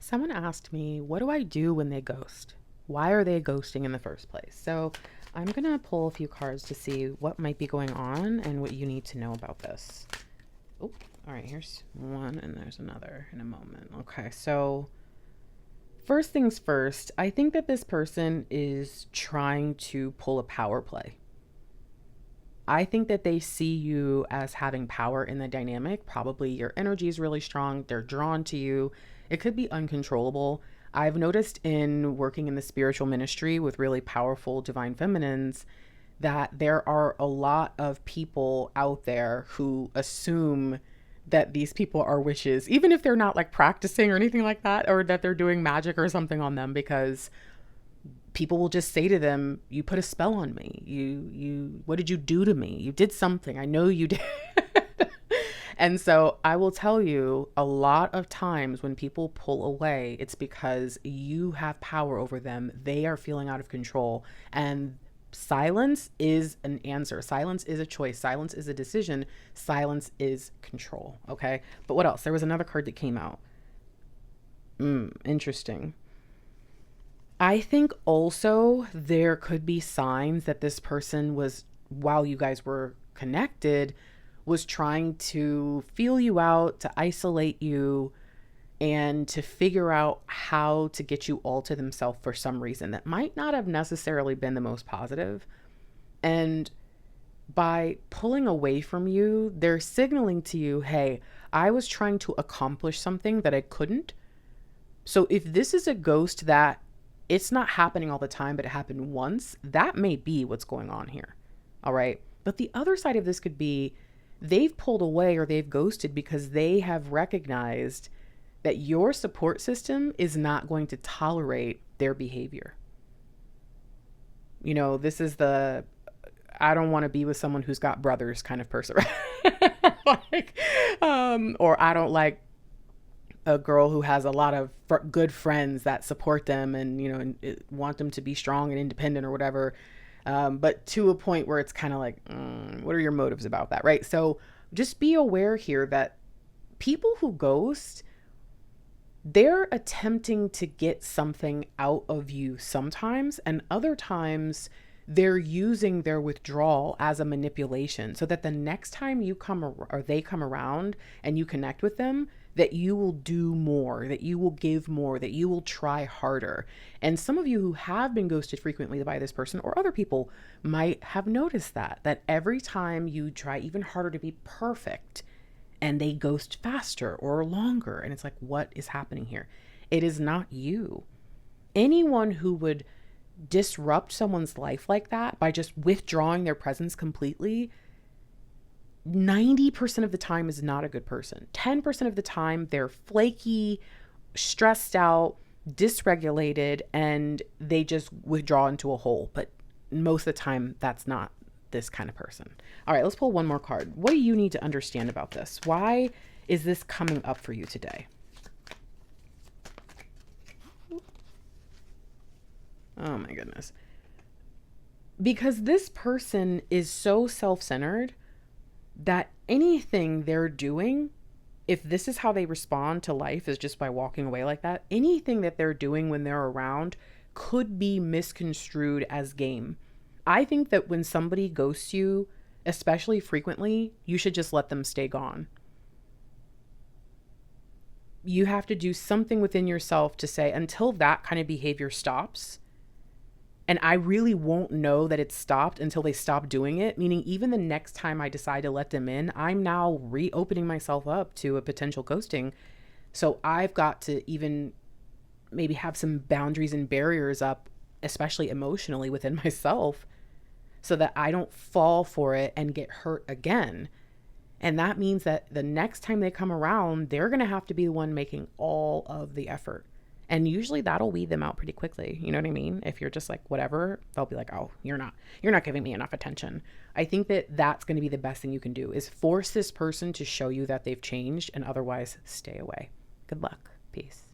Someone asked me, what do I do when they ghost? Why are they ghosting in the first place? So I'm going to pull a few cards to see what might be going on and what you need to know about this. Oh, all right, here's one and there's another in a moment. Okay, so first things first, I think that this person is trying to pull a power play. I think that they see you as having power in the dynamic. Probably your energy is really strong. They're drawn to you. It could be uncontrollable. I've noticed in working in the spiritual ministry with really powerful divine feminines that there are a lot of people out there who assume that these people are witches, even if they're not like practicing or anything like that, or that they're doing magic or something on them, because people will just say to them, you put a spell on me. What did you do to me? You did something. I know you did. And so I will tell you, a lot of times when people pull away, it's because you have power over them. They are feeling out of control, and silence is an answer. Silence is a choice. Silence is a decision. Silence is control. Okay. But what else? There was another card that came out. Interesting. I think also there could be signs that this person was, while you guys were connected, was trying to feel you out, to isolate you, and to figure out how to get you all to themselves for some reason that might not have necessarily been the most positive. And by pulling away from you, they're signaling to you, hey, I was trying to accomplish something that I couldn't. So if this is a ghost that it's not happening all the time, but it happened once, that may be what's going on here. All right. But the other side of this could be they've pulled away or they've ghosted because they have recognized that your support system is not going to tolerate their behavior. You know, this is the I don't want to be with someone who's got brothers kind of person. like, or I don't like a girl who has a lot of good friends that support them and, you know, and want them to be strong and independent or whatever. But to a point where it's kind of like, what are your motives about that? Right. So just be aware here that people who ghost, they're attempting to get something out of you sometimes, and other times they're using their withdrawal as a manipulation so that the next time you come or they come around and you connect with them, that you will do more, that you will give more, that you will try harder. And some of you who have been ghosted frequently by this person or other people might have noticed that every time you try even harder to be perfect and they ghost faster or longer. And it's like, what is happening here? It is not you. Anyone who would disrupt someone's life like that by just withdrawing their presence completely, 90% of the time is not a good person. 10% of the time, they're flaky, stressed out, dysregulated, and they just withdraw into a hole. But most of the time, that's not this kind of person. All right, let's pull one more card. What do you need to understand about this? Why is this coming up for you today? Oh my goodness. Because this person is so self-centered that anything they're doing, if this is how they respond to life is just by walking away like that, anything that they're doing when they're around could be misconstrued as game. I think that when somebody ghosts you, especially frequently, you should just let them stay gone. You have to do something within yourself to say, until that kind of behavior stops, and I really won't know that it's stopped until they stop doing it, meaning even the next time I decide to let them in, I'm now reopening myself up to a potential ghosting. So I've got to even maybe have some boundaries and barriers up, especially emotionally within myself, so that I don't fall for it and get hurt again. And that means that the next time they come around, they're going to have to be the one making all of the effort. And usually that'll weed them out pretty quickly. You know what I mean? If you're just like, whatever, they'll be like, oh, you're not giving me enough attention. I think that that's going to be the best thing you can do, is force this person to show you that they've changed, and otherwise stay away. Good luck. Peace.